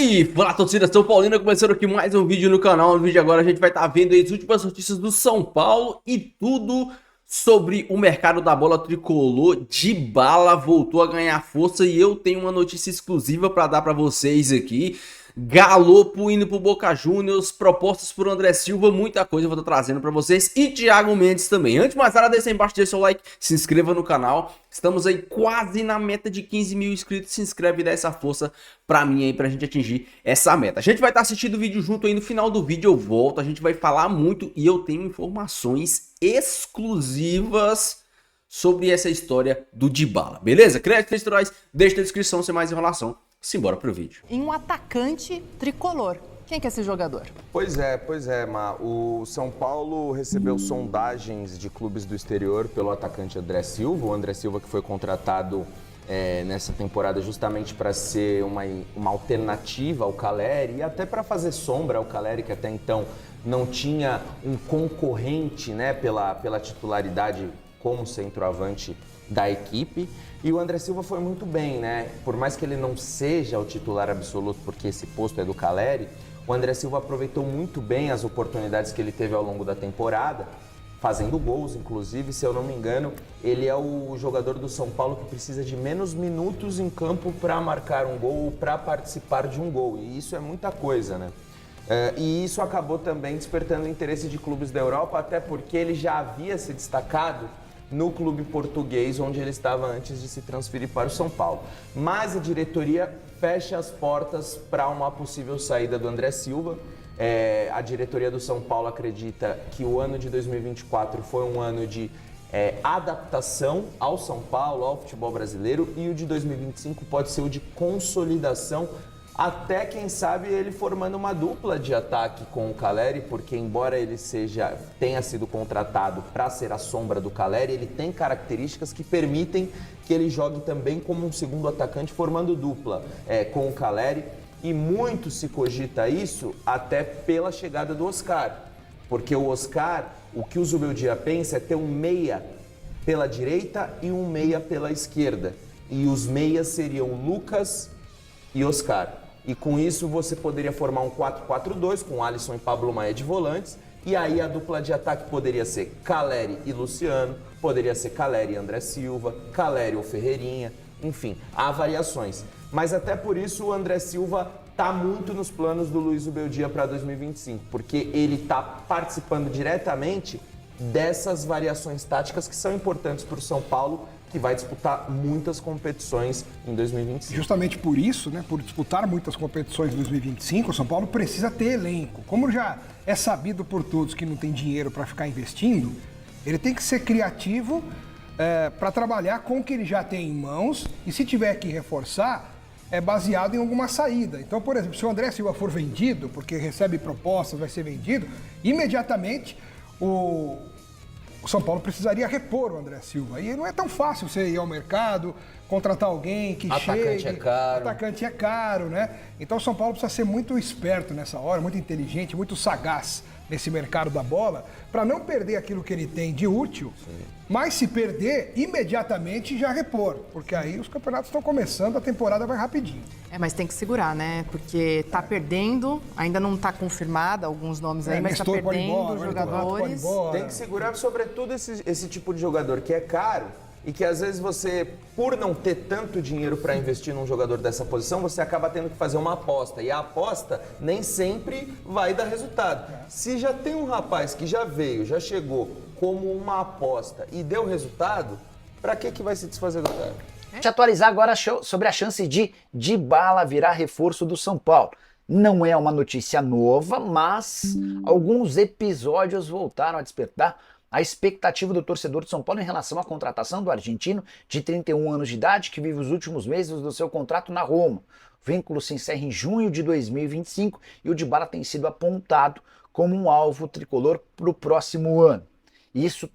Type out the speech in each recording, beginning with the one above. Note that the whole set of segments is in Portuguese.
E fala, torcida São Paulina, começando aqui mais um vídeo no canal. No vídeo agora a gente vai estar vendo aí as últimas notícias do São Paulo e tudo sobre o mercado da bola tricolor. Dybala voltou a ganhar força e eu tenho uma notícia exclusiva para dar para vocês aqui. Galopo indo pro Boca Juniors, propostas por André Silva, muita coisa eu vou estar trazendo para vocês, e Thiago Mendes também. Antes de mais nada, deixa aí embaixo, deixa seu like, se inscreva no canal. Estamos aí quase na meta de 15 mil inscritos, se inscreve e dá essa força pra mim aí, pra gente atingir essa meta. A gente vai estar assistindo o vídeo junto aí, no final do vídeo eu volto, a gente vai falar muito e eu tenho informações exclusivas sobre essa história do Dybala, beleza? Créditos textuais, deixa na descrição sem mais enrolação. Simbora pro vídeo. Em um atacante tricolor. Quem que é esse jogador? Pois é, Má. O São Paulo recebeu sondagens de clubes do exterior pelo atacante André Silva. O André Silva que foi contratado nessa temporada justamente para ser uma alternativa ao Caleri e até para fazer sombra ao Caleri, que até então não tinha um concorrente, né, pela titularidade como centroavante da equipe. E o André Silva foi muito bem, né? Por mais que ele não seja o titular absoluto, porque esse posto é do Caleri, o André Silva aproveitou muito bem as oportunidades que ele teve ao longo da temporada, fazendo gols, inclusive, se eu não me engano, ele é o jogador do São Paulo que precisa de menos minutos em campo para marcar um gol, para participar de um gol. E isso é muita coisa, né? E isso acabou também despertando o interesse de clubes da Europa, até porque ele já havia se destacado no clube português, onde ele estava antes de se transferir para o São Paulo. Mas a diretoria fecha as portas para uma possível saída do André Silva. A diretoria do São Paulo acredita que o ano de 2024 foi um ano de adaptação ao São Paulo, ao futebol brasileiro, e o de 2025 pode ser o de consolidação, até quem sabe ele formando uma dupla de ataque com o Caleri, porque embora ele tenha sido contratado para ser a sombra do Caleri, ele tem características que permitem que ele jogue também como um segundo atacante, formando dupla com o Caleri, e muito se cogita isso até pela chegada do Oscar, porque o Oscar, o que o Zubeldia pensa é ter um meia pela direita e um meia pela esquerda, e os meias seriam Lucas e Oscar. E com isso você poderia formar um 4-4-2 com Alisson e Pablo Maia de volantes, e aí a dupla de ataque poderia ser Caleri e Luciano, poderia ser Caleri e André Silva, Caleri ou Ferreirinha, enfim, há variações. Mas até por isso o André Silva está muito nos planos do Luiz Zubeldia para 2025, porque ele está participando diretamente dessas variações táticas que são importantes para o São Paulo, que vai disputar muitas competições em 2025. Justamente por isso, né, por disputar muitas competições em 2025, o São Paulo precisa ter elenco. Como já é sabido por todos que não tem dinheiro para ficar investindo, ele tem que ser criativo para trabalhar com o que ele já tem em mãos, e se tiver que reforçar, é baseado em alguma saída. Então, por exemplo, se o André Silva for vendido, porque recebe propostas, vai ser vendido, imediatamente o São Paulo precisaria repor o André Silva. E não é tão fácil você ir ao mercado, contratar alguém que Atacante chegue. é caro. Atacante é caro, né? Então o São Paulo precisa ser muito esperto nessa hora, muito inteligente, muito sagaz nesse mercado da bola, para não perder aquilo que ele tem de útil, mas se perder, imediatamente já repor. Porque aí os campeonatos estão começando, a temporada vai rapidinho. Mas tem que segurar, né? Porque tá perdendo, ainda não tá confirmada alguns nomes aí, mas tá Nestor pode ir perdendo embora, jogadores. pode ir embora. Tem que segurar, sobretudo, esse tipo de jogador que é caro e que às vezes você, por não ter tanto dinheiro para investir num jogador dessa posição, você acaba tendo que fazer uma aposta. E a aposta nem sempre vai dar resultado. Se já tem um rapaz que já veio, já chegou como uma aposta e deu resultado, para que vai se desfazer do cara? Te atualizar agora sobre a chance de Dybala virar reforço do São Paulo. Não é uma notícia nova, mas alguns episódios voltaram a despertar a expectativa do torcedor de São Paulo em relação à contratação do argentino de 31 anos de idade que vive os últimos meses do seu contrato na Roma. O vínculo se encerra em junho de 2025 e o Dybala tem sido apontado como um alvo tricolor para o próximo ano. Isso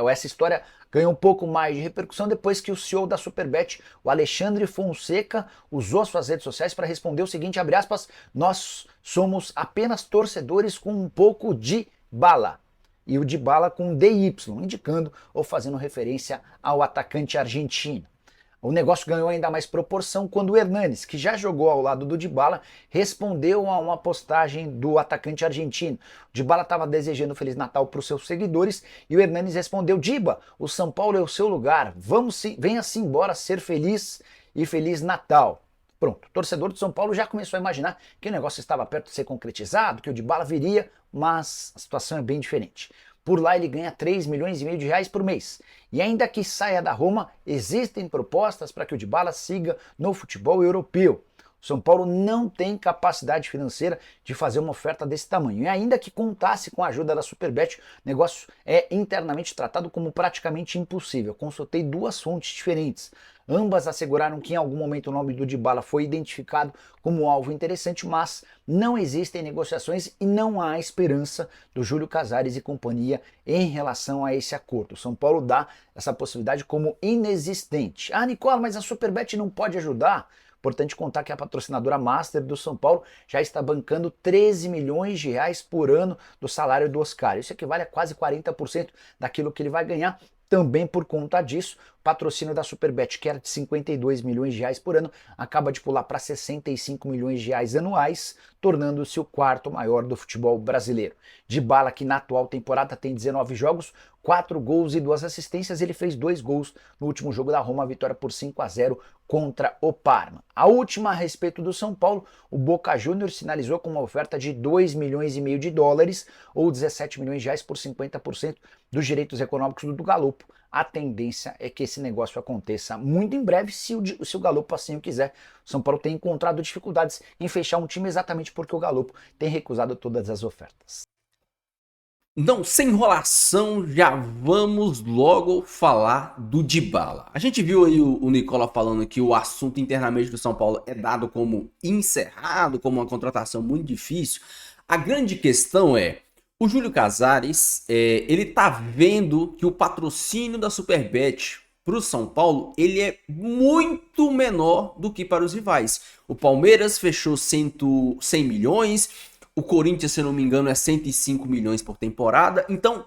essa história ganhou um pouco mais de repercussão depois que o CEO da Superbet, o Alexandre Fonseca, usou suas redes sociais para responder o seguinte, abre aspas, nós somos apenas torcedores com um pouco de bala. E o Dybala com DY, indicando ou fazendo referência ao atacante argentino. O negócio ganhou ainda mais proporção quando o Hernanes, que já jogou ao lado do Dybala, respondeu a uma postagem do atacante argentino. O Dybala estava desejando Feliz Natal para os seus seguidores e o Hernanes respondeu: Diba, o São Paulo é o seu lugar, venha-se embora ser feliz e Feliz Natal. Pronto, o torcedor do São Paulo já começou a imaginar que o negócio estava perto de ser concretizado, que o Dybala viria, mas a situação é bem diferente. Por lá ele ganha 3,5 milhões de reais por mês. E ainda que saia da Roma, existem propostas para que o Dybala siga no futebol europeu. O São Paulo não tem capacidade financeira de fazer uma oferta desse tamanho. E ainda que contasse com a ajuda da Superbet, o negócio é internamente tratado como praticamente impossível. Eu consultei 2 fontes diferentes. Ambas asseguraram que em algum momento o nome do Dybala foi identificado como alvo interessante, mas não existem negociações e não há esperança do Júlio Casares e companhia em relação a esse acordo. O São Paulo dá essa possibilidade como inexistente. Ah, Nicola, mas a Superbet não pode ajudar? Importante contar que a patrocinadora Master do São Paulo já está bancando 13 milhões de reais por ano do salário do Oscar. Isso equivale a quase 40% daquilo que ele vai ganhar. Também por conta disso, o patrocínio da Superbet, que era de 52 milhões de reais por ano, acaba de pular para 65 milhões de reais anuais, tornando-se o 4º maior do futebol brasileiro. Dybala, que na atual temporada tem 19 jogos, 4 gols e 2 assistências, ele fez 2 gols no último jogo da Roma, a vitória por 5-0 contra o Parma. A última a respeito do São Paulo, o Boca Juniors sinalizou com uma oferta de 2,5 milhões de dólares ou 17 milhões de reais por 50% dos direitos econômicos do Galo. A tendência é que esse negócio aconteça muito em breve, se o Galo assim o quiser. O São Paulo tem encontrado dificuldades em fechar um time exatamente porque o Galo tem recusado todas as ofertas. Então, sem enrolação, já vamos logo falar do Dybala. A gente viu aí o Nicola falando que o assunto internamente do São Paulo é dado como encerrado, como uma contratação muito difícil. A grande questão é, o Júlio Casares, ele tá vendo que o patrocínio da Superbet para o São Paulo, ele é muito menor do que para os rivais. O Palmeiras fechou 100 milhões, o Corinthians, se eu não me engano, é 105 milhões por temporada. Então,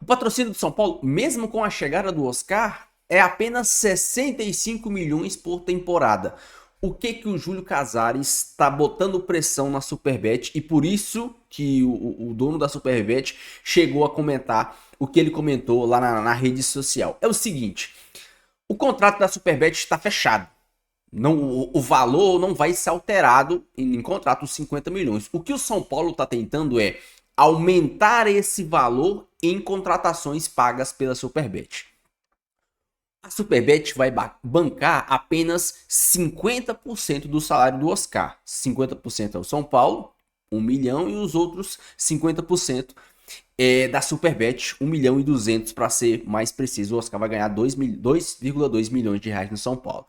o patrocínio do São Paulo, mesmo com a chegada do Oscar, é apenas 65 milhões por temporada. O que o Júlio Casares está botando pressão na Superbet, e por isso que o dono da Superbet chegou a comentar o que ele comentou lá na rede social. É o seguinte, o contrato da Superbet está fechado. Não, o valor não vai ser alterado em contrato dos 50 milhões. O que o São Paulo está tentando é aumentar esse valor em contratações pagas pela Superbet. A Superbet vai bancar apenas 50% do salário do Oscar. 50% é o São Paulo, 1 milhão, e os outros 50% é da Superbet, 1 milhão e 200 para ser mais preciso. O Oscar vai ganhar 2,2 milhões de reais no São Paulo.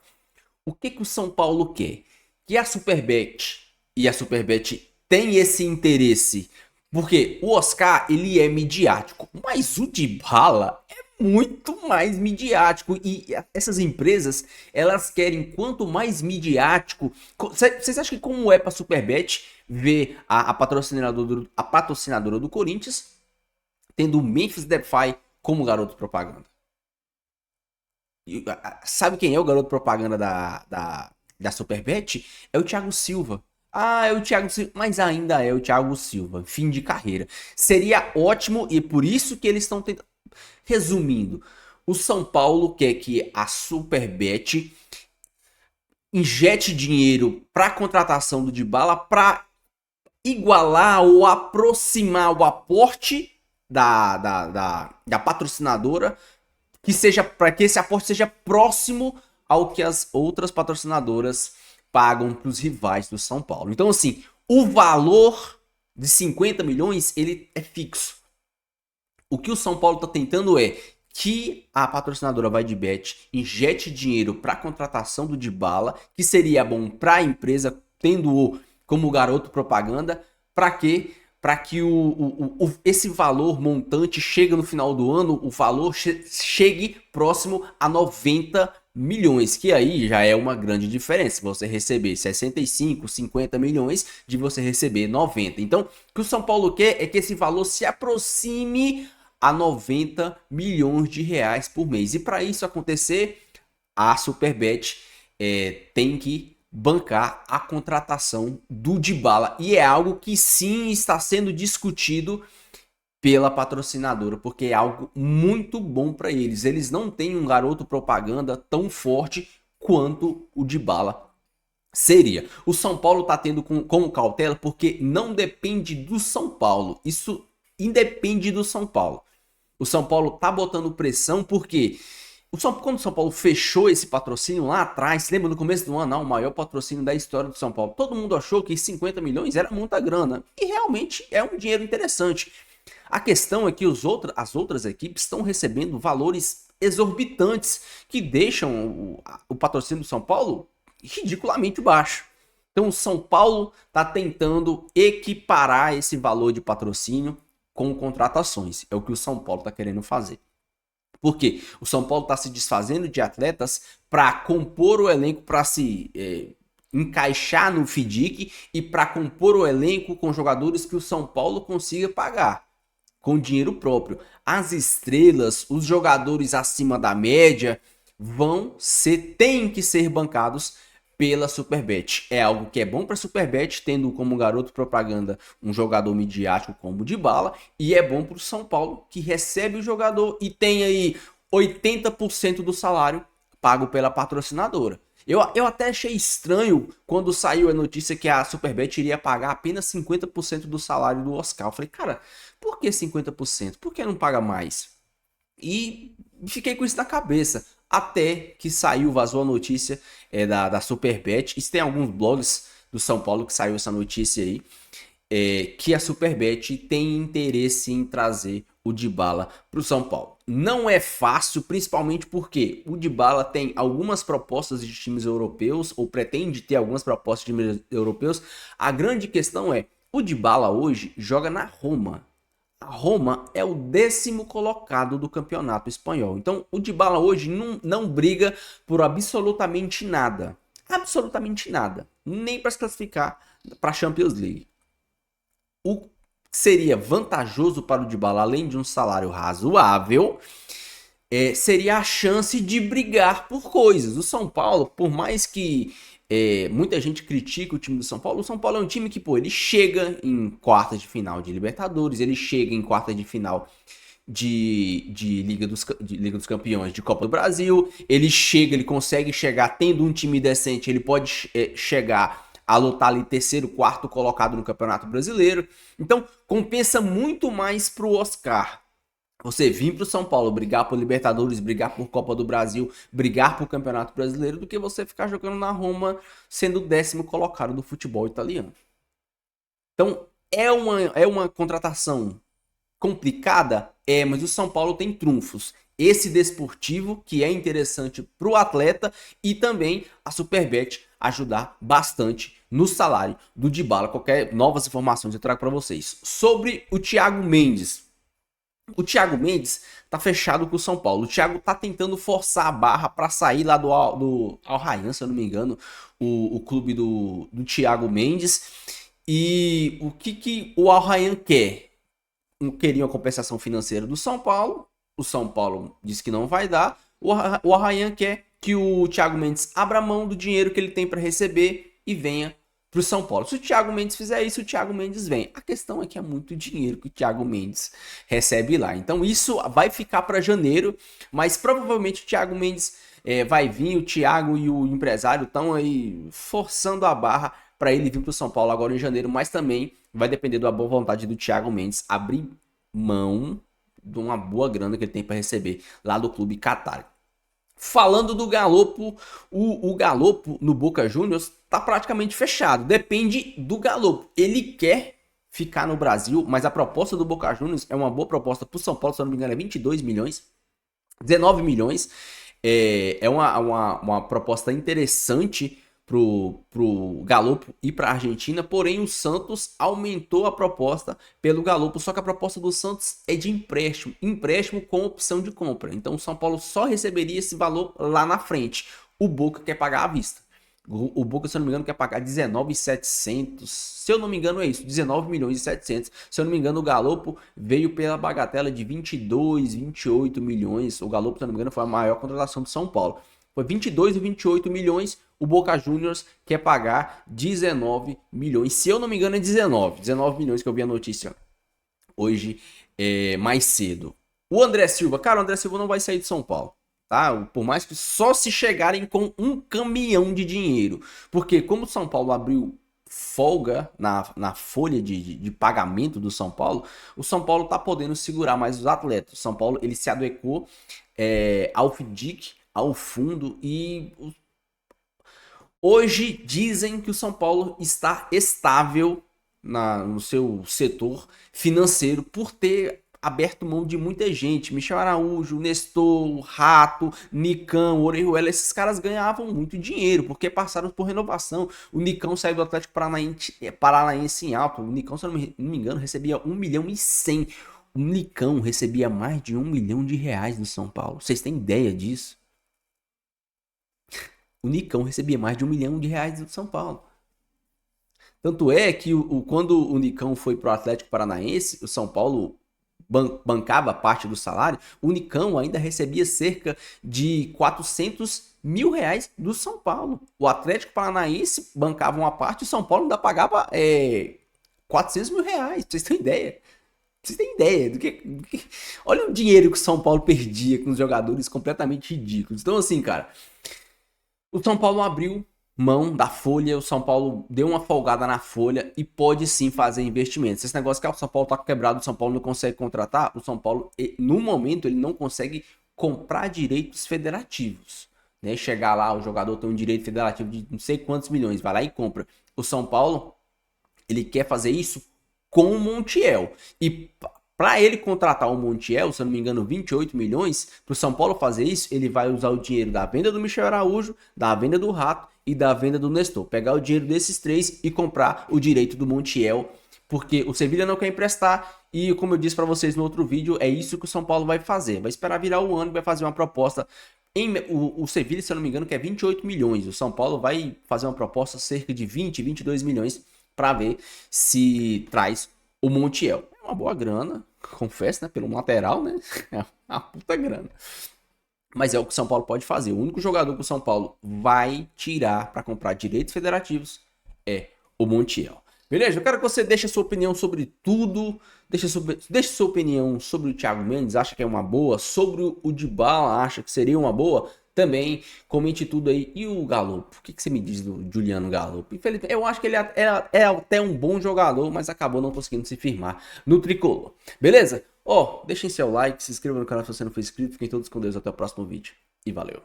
O que o São Paulo quer? Que a Superbet e a Superbet tem esse interesse, porque o Oscar, ele é midiático, mas o Dybala é muito mais midiático, e essas empresas, elas querem quanto mais midiático. Vocês acham que como é para a Superbet ver a patrocinadora do Corinthians tendo o Memphis Depay como garoto propaganda? Sabe quem é o garoto propaganda da Superbet? É o Thiago Silva. Ah, é o Thiago Silva, mas ainda é o Thiago Silva, fim de carreira. Seria ótimo, e por isso que eles estão tentando. Resumindo, o São Paulo quer que a Superbet injete dinheiro para a contratação do Dybala para igualar ou aproximar o aporte da patrocinadora, que seja para que esse aporte seja próximo ao que as outras patrocinadoras pagam para os rivais do São Paulo. Então, assim, o valor de 50 milhões ele é fixo. O que o São Paulo está tentando é que a patrocinadora VaiDebet injete dinheiro para a contratação do Dybala, que seria bom para a empresa, tendo-o como garoto propaganda, para quê? Para que esse valor montante chegue no final do ano, o valor chegue próximo a 90 milhões, que aí já é uma grande diferença. Você receber 65, 50 milhões de você receber 90. Então, o que o São Paulo quer é que esse valor se aproxime a 90 milhões de reais por mês. E para isso acontecer, a Superbet tem que bancar a contratação do Dybala. E é algo que sim está sendo discutido pela patrocinadora, porque é algo muito bom para eles. Eles não têm um garoto propaganda tão forte quanto o Dybala seria. O São Paulo está tendo como cautela porque não depende do São Paulo. Isso independe do São Paulo. O São Paulo tá botando pressão porque quando o São Paulo fechou esse patrocínio lá atrás, lembra no começo do ano, o maior patrocínio da história do São Paulo, todo mundo achou que 50 milhões era muita grana. E realmente é um dinheiro interessante. A questão é que as outras equipes estão recebendo valores exorbitantes que deixam o patrocínio do São Paulo ridiculamente baixo. Então o São Paulo está tentando equiparar esse valor de patrocínio com contratações. É o que o São Paulo está querendo fazer. Por quê? O São Paulo está se desfazendo de atletas para compor o elenco, para se encaixar no FIDIC e para compor o elenco com jogadores que o São Paulo consiga pagar com dinheiro próprio. As estrelas, os jogadores acima da média têm que ser bancados pela Superbet. É algo que é bom para a Superbet, tendo como garoto propaganda um jogador midiático como o Dybala, e é bom para o São Paulo, que recebe o jogador e tem aí 80% do salário pago pela patrocinadora. Eu até achei estranho quando saiu a notícia que a Superbet iria pagar apenas 50% do salário do Oscar. Eu falei, cara, por que 50%? Por que não paga mais? E fiquei com isso na cabeça. Até que vazou a notícia da Superbet. Isso tem alguns blogs do São Paulo que saiu essa notícia aí. Que a Superbet tem interesse em trazer o Dybala para o São Paulo. Não é fácil, principalmente porque o Dybala tem algumas propostas de times europeus, ou pretende ter algumas propostas de times europeus. A grande questão é, o Dybala hoje joga na Roma. A Roma é o 10º colocado do campeonato espanhol. Então, o Dybala hoje não briga por absolutamente nada. Absolutamente nada. Nem para se classificar para a Champions League. O que seria vantajoso para o Dybala, além de um salário razoável, seria a chance de brigar por coisas. O São Paulo, por mais que muita gente critica o time do São Paulo é um time que, ele chega em quartas de final de Libertadores, ele chega em quartas de final de Liga dos Campeões, de Copa do Brasil, ele consegue chegar tendo um time decente, ele pode chegar a lutar ali terceiro, quarto colocado no Campeonato Brasileiro. Então, compensa muito mais pro Oscar você vir pro São Paulo, brigar por Libertadores, brigar por Copa do Brasil, brigar por Campeonato Brasileiro, do que você ficar jogando na Roma sendo o 10º colocado do futebol italiano. Então, é uma contratação complicada? Mas o São Paulo tem trunfos. Esse desportivo, que é interessante para o atleta, e também a Superbet ajudar bastante no salário do Dybala. Qualquer novas informações eu trago para vocês. Sobre o Thiago Mendes. O Thiago Mendes tá fechado com o São Paulo. O Thiago tá tentando forçar a barra para sair lá do Al Rayyan, se eu não me engano, o clube do Thiago Mendes. E o que o Al Rayyan quer? Queria uma compensação financeira do São Paulo. O São Paulo disse que não vai dar. O Al Rayyan quer que o Thiago Mendes abra mão do dinheiro que ele tem para receber e venha para o São Paulo. Se o Thiago Mendes fizer isso, o Thiago Mendes vem. A questão é que é muito dinheiro que o Thiago Mendes recebe lá. Então isso vai ficar para janeiro, mas provavelmente o Thiago Mendes vai vir. O Thiago e o empresário estão aí forçando a barra para ele vir para o São Paulo agora em janeiro, mas também vai depender da boa vontade do Thiago Mendes abrir mão de uma boa grana que ele tem para receber lá do clube Qatar. Falando do Galopo, o Galopo no Boca Juniors tá praticamente fechado. Depende do Galopo. Ele quer ficar no Brasil, mas a proposta do Boca Juniors é uma boa proposta pro São Paulo, se eu não me engano é 22 milhões, 19 milhões. É uma proposta interessante pro Galopo ir para a Argentina, porém o Santos aumentou a proposta pelo Galopo, só que a proposta do Santos é de empréstimo com opção de compra. Então o São Paulo só receberia esse valor lá na frente. O Boca quer pagar à vista. O Boca, se eu não me engano, quer pagar 19.700, se eu não me engano é isso, 19 milhões e 700. Se eu não me engano, o Galopo veio pela bagatela de 22, 28 milhões. O Galopo, se eu não me engano, foi a maior contratação do São Paulo. Foi 22 e 28 milhões, o Boca Juniors quer pagar 19 milhões. Se eu não me engano é 19 milhões que eu vi a notícia hoje mais cedo. O André Silva, cara, o André Silva não vai sair de São Paulo, tá? Por mais que só se chegarem com um caminhão de dinheiro. Porque como o São Paulo abriu folga na folha de pagamento do São Paulo, o São Paulo tá podendo segurar mais os atletas. O São Paulo, ele se adequou ao FDIC, ao fundo, e hoje dizem que o São Paulo está estável no seu setor financeiro por ter aberto mão de muita gente. Michel Araújo, Nestor, Rato, Nicão, Orejuela, esses caras ganhavam muito dinheiro porque passaram por renovação. O Nicão saiu do Atlético Paranaense em alto. O Nicão, se eu não me engano, recebia 1 milhão e 100. O Nicão recebia mais de 1 milhão de reais no São Paulo. Vocês têm ideia disso? O Nicão recebia mais de 1 milhão de reais do São Paulo. Tanto é que quando o Nicão foi pro Atlético Paranaense, o São Paulo bancava parte do salário, o Nicão ainda recebia cerca de 400 mil reais do São Paulo. O Atlético Paranaense bancava uma parte, o São Paulo ainda pagava 400 mil reais, pra vocês terem ideia. Vocês têm ideia do que... Olha o dinheiro que o São Paulo perdia com os jogadores completamente ridículos. Então assim, cara, o São Paulo abriu mão da folha, o São Paulo deu uma folgada na folha e pode sim fazer investimentos. Esse negócio que o São Paulo tá quebrado, o São Paulo não consegue contratar, o São Paulo, no momento, ele não consegue comprar direitos federativos. Né? Chegar lá, o jogador tem um direito federativo de não sei quantos milhões, vai lá e compra. O São Paulo, ele quer fazer isso com o Montiel. E para ele contratar o Montiel, se eu não me engano, 28 milhões, para o São Paulo fazer isso, ele vai usar o dinheiro da venda do Michel Araújo, da venda do Rato e da venda do Nestor. Pegar o dinheiro desses três e comprar o direito do Montiel, porque o Sevilha não quer emprestar e, como eu disse para vocês no outro vídeo, é isso que o São Paulo vai fazer. Vai esperar virar o ano e vai fazer uma proposta. O Sevilha, se eu não me engano, quer 28 milhões. O São Paulo vai fazer uma proposta cerca de 20, 22 milhões para ver se traz o Montiel. É uma boa grana, confesso, né? Pelo lateral, né? É uma puta grana. Mas é o que o São Paulo pode fazer. O único jogador que o São Paulo vai tirar para comprar direitos federativos é o Montiel. Beleza? Eu quero que você deixe a sua opinião sobre tudo. Deixe sua opinião sobre o Thiago Mendes. Acha que é uma boa? Sobre o Dybala, acha que seria uma boa? Também comente tudo aí. E o Galopo? O que você me diz do Juliano Galopo? Infelizmente, eu acho que ele é até um bom jogador, mas acabou não conseguindo se firmar no tricolor. Beleza? Deixem seu like, se inscreva no canal se você não for inscrito. Fiquem todos com Deus. Até o próximo vídeo. E valeu!